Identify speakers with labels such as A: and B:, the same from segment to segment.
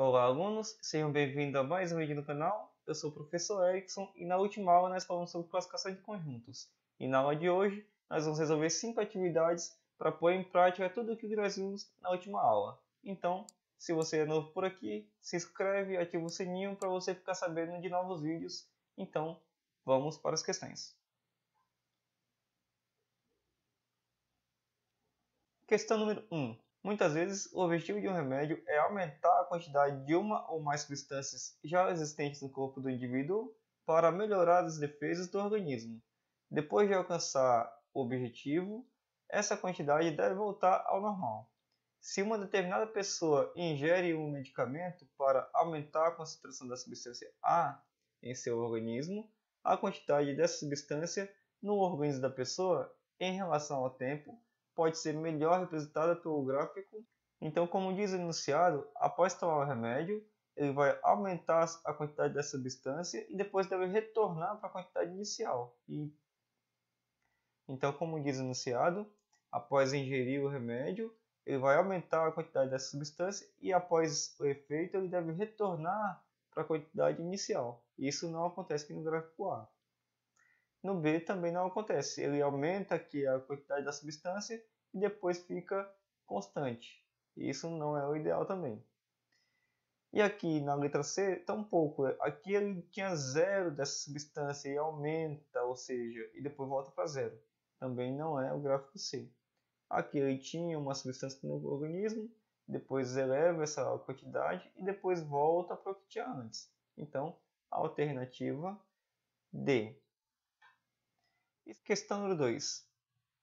A: Olá, alunos, sejam bem-vindos a mais um vídeo no canal. Eu sou o professor Erickson e na última aula nós falamos sobre classificação de conjuntos. E na aula de hoje nós vamos resolver 5 atividades para pôr em prática tudo o que nós vimos na última aula. Então, se você é novo por aqui, se inscreve e ativa o sininho para você ficar sabendo de novos vídeos. Então, vamos para as questões. Questão número 1. Muitas vezes, o objetivo de um remédio é aumentar a quantidade de uma ou mais substâncias já existentes no corpo do indivíduo para melhorar as defesas do organismo. Depois de alcançar o objetivo, essa quantidade deve voltar ao normal. Se uma determinada pessoa ingere um medicamento para aumentar a concentração da substância A em seu organismo, a quantidade dessa substância no organismo da pessoa, em relação ao tempo, pode ser melhor representada pelo gráfico. Então, como diz o enunciado, após tomar o remédio, ele vai aumentar a quantidade dessa substância e depois deve retornar para a quantidade inicial. Então, como diz o enunciado, após ingerir o remédio, ele vai aumentar a quantidade dessa substância e após o efeito ele deve retornar para a quantidade inicial. Isso não acontece aqui no gráfico A. No B também não acontece, ele aumenta aqui a quantidade da substância e depois fica constante. Isso não é o ideal também. E aqui na letra C, tampouco. Aqui ele tinha zero dessa substância e aumenta, ou seja, e depois volta para zero. Também não é o gráfico C. Aqui ele tinha uma substância no organismo, depois eleva essa quantidade e depois volta para o que tinha antes. Então, a alternativa D. Questão número 2.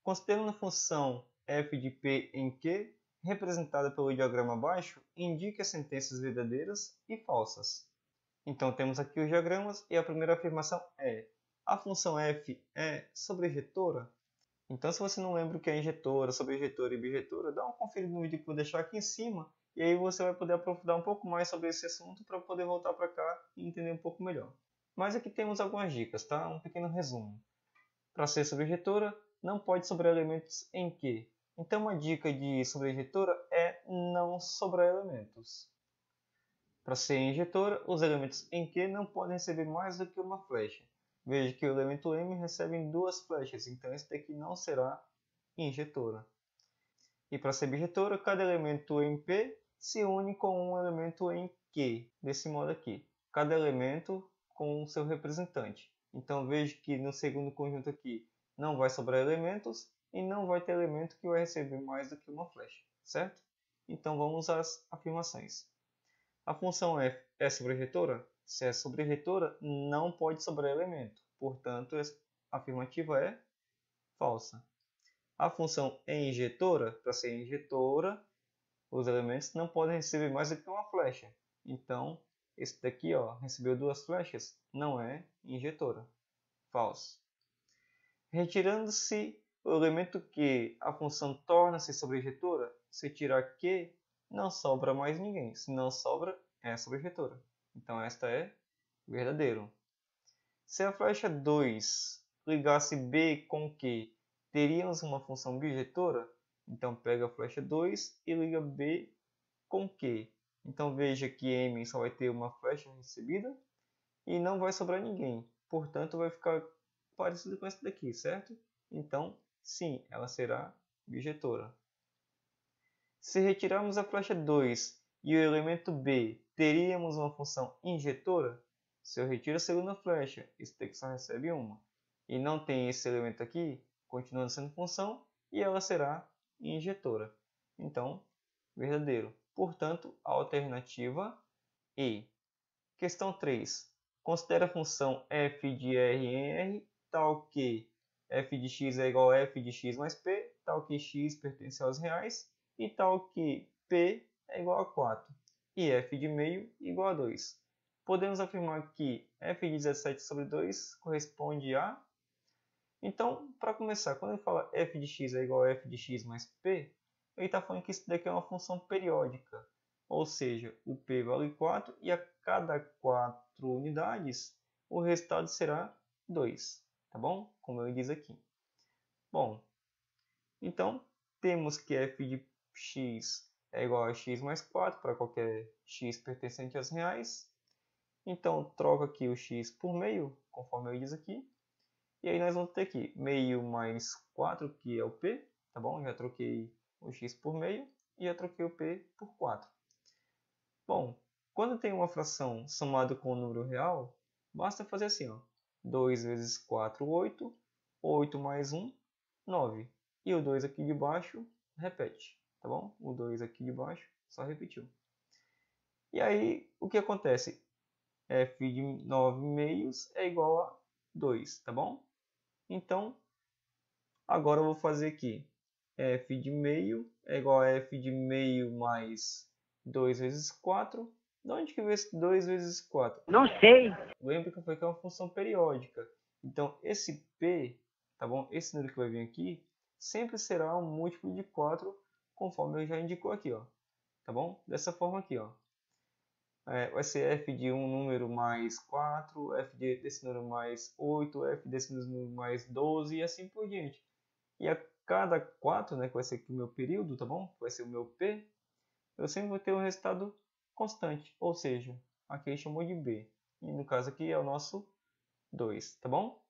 A: Considerando a função f de p em q, representada pelo diagrama abaixo, indique as sentenças verdadeiras e falsas. Então temos aqui os diagramas e a primeira afirmação é: a função f é sobrejetora? Então, se você não lembra o que é injetora, sobrejetora e bijetora, dá uma conferida no vídeo que eu vou deixar aqui em cima e aí você vai poder aprofundar um pouco mais sobre esse assunto para poder voltar para cá e entender um pouco melhor. Mas aqui temos algumas dicas, tá? Um pequeno resumo. Para ser sobrejetora, não pode sobrar elementos em Q. Então, uma dica de sobrejetora é não sobrar elementos. Para ser injetora, os elementos em Q não podem receber mais do que uma flecha. Veja que o elemento M recebe 2 flechas, então esse daqui não será injetora. E para ser bijetora, cada elemento em P se une com um elemento em Q, desse modo aqui. Cada elemento com o seu representante. Então veja que no segundo conjunto aqui não vai sobrar elementos e não vai ter elemento que vai receber mais do que uma flecha, certo? Então vamos às afirmações. A função f é sobrejetora? Se é sobrejetora, não pode sobrar elemento. Portanto, a afirmativa é falsa. A função é injetora? Para ser injetora, os elementos não podem receber mais do que uma flecha. Então, esse daqui recebeu 2 flechas, não é injetora. Falso. Retirando-se o elemento Q, a função torna-se sobrejetora? Se tirar Q, não sobra mais ninguém. Se não sobra, é sobrejetora. Então, esta é verdadeiro. Se a flecha 2 ligasse B com Q, teríamos uma função bijetora? Então, pega a flecha 2 e liga B com Q. Então, veja que M só vai ter uma flecha recebida e não vai sobrar ninguém. Portanto, vai ficar parecido com essa daqui, certo? Então, sim, ela será bijetora. Se retirarmos a flecha 2 e o elemento B, teríamos uma função injetora? Se eu retiro a segunda flecha, esse daqui só recebe uma. E não tem esse elemento aqui, continuando sendo função, e ela será injetora. Então, verdadeiro. Portanto, a alternativa E. Questão 3. Considera a função f de r em R tal que f de x é igual a f de x mais p, tal que x pertence aos reais e tal que p é igual a 4 e f de meio igual a 2. Podemos afirmar que f de 17 sobre 2 corresponde a... Então, para começar, quando ele fala f de x é igual a f de x mais p, ele está falando que isso daqui é uma função periódica. Ou seja, o p vale 4 e a cada 4 unidades o resultado será 2. Tá bom? Como ele diz aqui. Bom, então temos que f de x é igual a x mais 4 para qualquer x pertencente aos reais. Então, troca aqui o x por meio, conforme eu diz aqui. E aí nós vamos ter aqui meio mais 4, que é o p, tá bom? Já troquei o x por meio e já troquei o p por 4. Bom, quando tem uma fração somada com um número real, basta fazer assim, ó. 2 vezes 4, 8. 8 mais 1, 9. E o 2 aqui de baixo repete, tá bom? O 2 aqui de baixo só repetiu. E aí, o que acontece? F de 9 meios é igual a 2, tá bom? Então, agora eu vou fazer aqui. F de meio é igual a F de meio mais 2 vezes 4. De onde que veio esse 2 vezes 4?
B: Não sei.
A: Lembra que é uma função periódica. Então, esse P, tá bom? Esse número que vai vir aqui, sempre será um múltiplo de 4, conforme eu já indicou aqui, ó. Tá bom? Dessa forma aqui, ó. Vai ser f de um número mais 4, desse número mais 8, f desse número mais 12 e assim por diante. E a cada 4, né, que vai ser aqui o meu período, tá bom? Vai ser o meu P, eu sempre vou ter um resultado constante, ou seja, aqui ele chamou de B. E no caso aqui é o nosso 2, tá bom?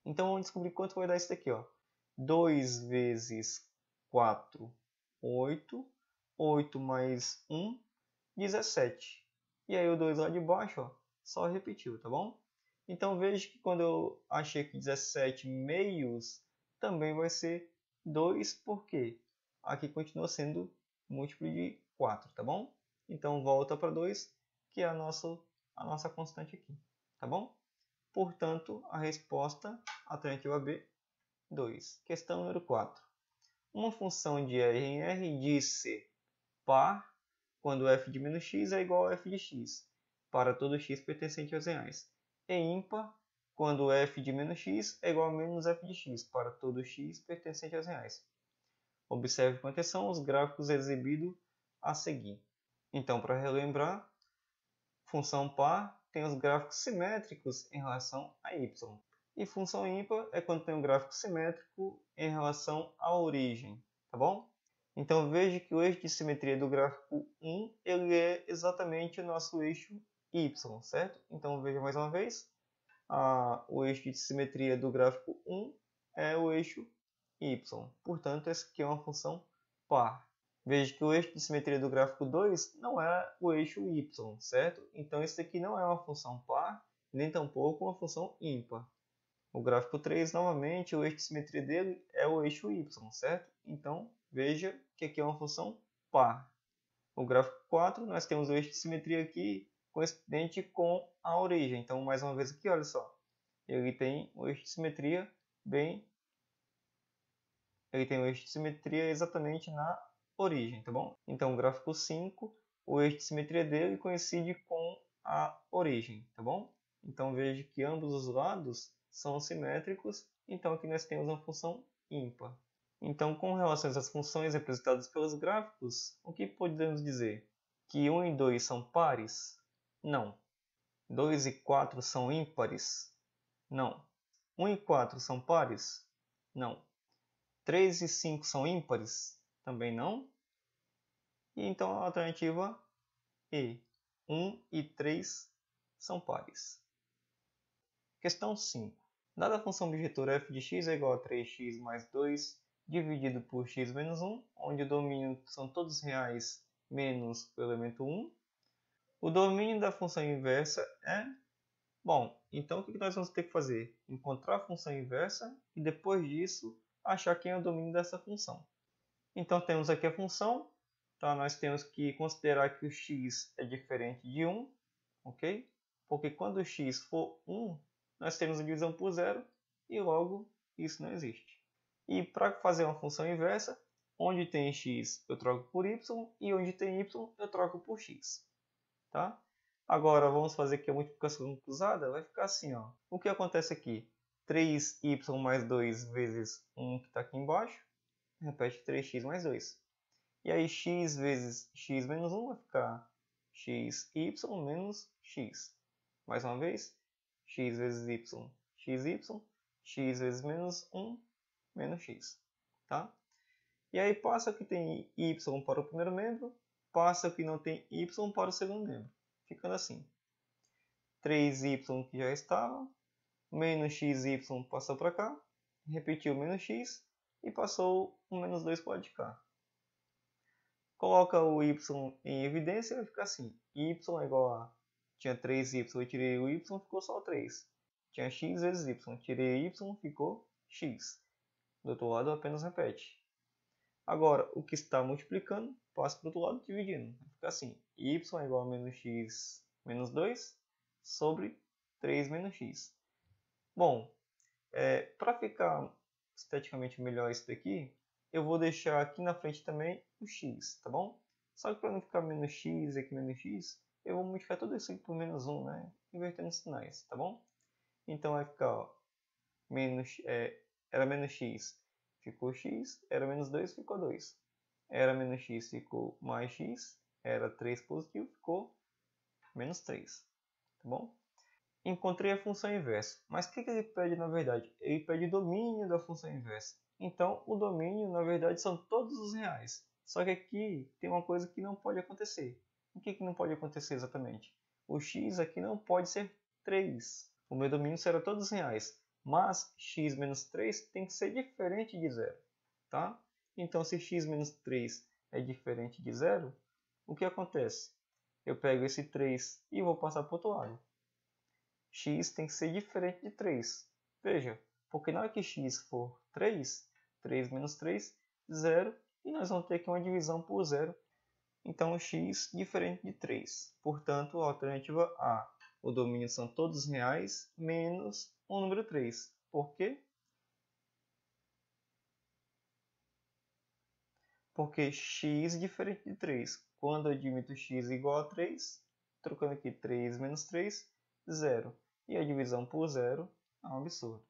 A: Então vamos descobrir quanto vai dar isso daqui, ó. 2 vezes 4, 8. 8 mais 1, 17. E aí o 2 lá de baixo, ó, só repetiu, tá bom? Então veja que quando eu achei que 17 meios, também vai ser 2, porque aqui continua sendo múltiplo de 4, tá bom? Então volta para 2, que é a nossa constante aqui, tá bom? Portanto, a resposta, alternativa B, 2. Questão número 4. Uma função de R em R diz ser par quando f de menos x é igual a f de x, para todo x pertencente aos reais. E ímpar quando f de menos x é igual a menos f de x, para todo x pertencente aos reais. Observe com atenção os gráficos exibidos a seguir. Então, para relembrar, função par tem os gráficos simétricos em relação a y. E função ímpar é quando tem um gráfico simétrico em relação à origem, tá bom? Então veja que o eixo de simetria do gráfico 1 ele é exatamente o nosso eixo y, certo? Então veja mais uma vez, o eixo de simetria do gráfico 1 é o eixo y. Portanto, essa aqui é uma função par. Veja que o eixo de simetria do gráfico 2 não é o eixo y, certo? Então esse aqui não é uma função par, nem tampouco uma função ímpar. O gráfico 3, novamente, o eixo de simetria dele é o eixo y, certo? Então, veja que aqui é uma função par. O gráfico 4, nós temos o eixo de simetria aqui coincidente com a origem. Então, mais uma vez aqui, olha só. Ele tem o eixo de simetria exatamente na origem, tá bom? Então, o gráfico 5, o eixo de simetria dele coincide com a origem, tá bom? Então, veja que ambos os lados são simétricos, então aqui nós temos uma função ímpar. Então, com relação às funções representadas pelos gráficos, o que podemos dizer? Que 1 e 2 são pares? Não. 2 e 4 são ímpares? Não. 1 e 4 são pares? Não. 3 e 5 são ímpares? Também não. E então a alternativa E. 1 e 3 são pares. Questão 5. Dada a função objetora f de x é igual a 3x mais 2 dividido por x menos 1, onde o domínio são todos reais menos o elemento 1, o domínio da função inversa é... Bom, então o que nós vamos ter que fazer? Encontrar a função inversa e depois disso achar quem é o domínio dessa função. Então temos aqui a função, então nós temos que considerar que o x é diferente de 1, ok? Porque quando o x for 1, nós temos a divisão por zero e logo isso não existe. E para fazer uma função inversa, onde tem x eu troco por y e onde tem y eu troco por x. Tá? Agora vamos fazer aqui a multiplicação cruzada, vai ficar assim. Ó. O que acontece aqui? 3y mais 2 vezes 1 que está aqui embaixo, repete 3x mais 2. E aí x vezes x menos 1 vai ficar xy menos x. Mais uma vez, x vezes y, xy, x vezes menos 1 menos x. Tá? E aí passa o que tem y para o primeiro membro, passa o que não tem y para o segundo membro. Ficando assim. 3y que já estava, menos xy passou para cá, repetiu menos x e passou o menos 2 para o lado de cá. Coloca o y em evidência e vai ficar assim. Y é igual a... Tinha 3y, eu tirei o y, ficou só 3. Tinha x vezes y, tirei y, ficou x. Do outro lado apenas repete. Agora, o que está multiplicando, passa para o outro lado dividindo. Vai ficar assim. Y é igual a menos x menos 2 sobre 3 menos x. Bom, para ficar esteticamente melhor isso daqui, eu vou deixar aqui na frente também o x, tá bom? Só que para não ficar menos x e aqui menos x, eu vou multiplicar tudo isso aqui por menos 1, né? Invertendo os sinais, tá bom? Então vai ficar, ó, era menos x, ficou x, era menos 2, ficou 2. Era menos x, ficou mais x, era 3 positivo, ficou menos 3, tá bom? Encontrei a função inversa, mas o que ele pede na verdade? Ele pede o domínio da função inversa. Então, o domínio, na verdade, são todos os reais. Só que aqui tem uma coisa que não pode acontecer. O que não pode acontecer exatamente? O x aqui não pode ser 3. O meu domínio será todos os reais. Mas x menos 3 tem que ser diferente de 0. Tá? Então, se x menos 3 é diferente de 0, o que acontece? Eu pego esse 3 e vou passar para o outro lado. X tem que ser diferente de 3. Veja, porque na hora que x for 3, 3 menos 3, 0, e nós vamos ter aqui uma divisão por 0. Então, x diferente de 3. Portanto, a alternativa A, o domínio são todos reais, menos o número 3. Por quê? Porque x diferente de 3. Quando eu admito x igual a 3, trocando aqui 3 menos 3, 0. E a divisão por 0 é um absurdo.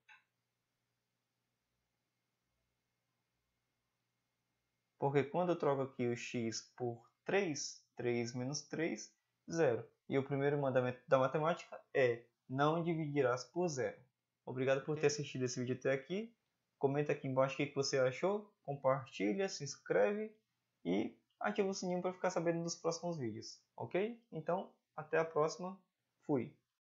A: Porque quando eu troco aqui o x por 3, 3 menos 3, 0. E o primeiro mandamento da matemática é não dividirás por 0. Obrigado por ter assistido esse vídeo até aqui. Comenta aqui embaixo o que você achou. Compartilha, se inscreve e ativa o sininho para ficar sabendo dos próximos vídeos. Ok? Então, até a próxima. Fui!